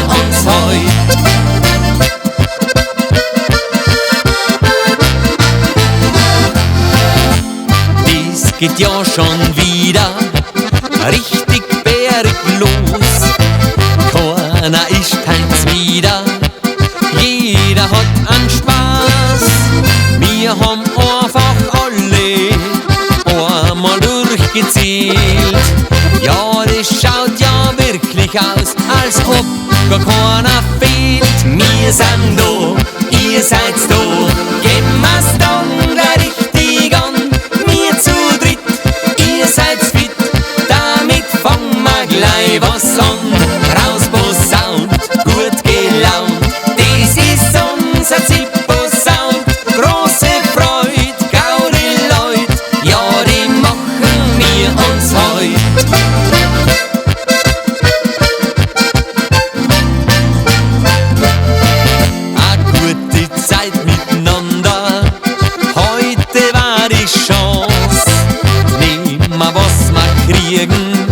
uns heut. Dies geht ja schon wieder richtig berglos. Keiner ist keins wieder, jeder hat einen Spaß. Wir haben einfach alle einmal durchgezählt. Ja, das schaut ja wirklich aus, als ob gar keiner fehlt. Wir sind da, ihr seid da, geben wir's dann gleich richtig an. Wir zu dritt, ihr seid fit, damit fangen wir gleich was an. Rausposaunt, gut gelaunt, das ist unser Zippo-Sound. Große Freude, gaude Leut, ja, die machen wir uns heut. A gute Zeit miteinander, heute war die Chance. Nehmen wir, was wir kriegen,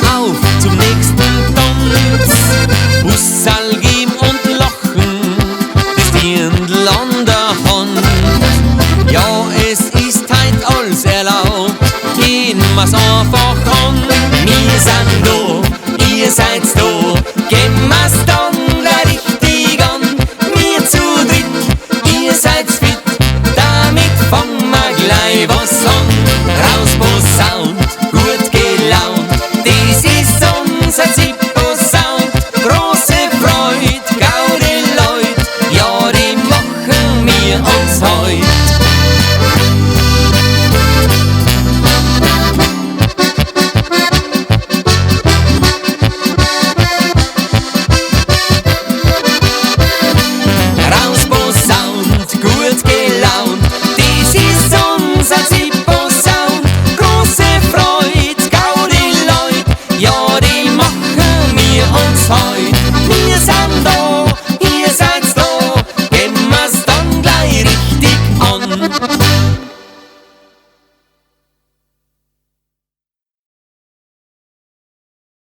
auf zum nächsten Tanz. Bussal geben und lachen, das Dirndl an der Hand. Ja, es ist heut alles erlaubt, gehen wir's einfach an. Wir sind da, ihr seid da, geben wir's dann gleich richtig an. Wir zu dritt, ihr seid fit, damit fangen wir gleich was an. Rausposaunt, gut gelaunt, das ist unser Zippo-Sound. Große Freude, gaude Leut, ja, die machen wir uns heut. Rausposaunt, gut gelaunt, das ist unser Zippo-Sound. Große Freude, gaude Leut, ja, die machen wir uns heut.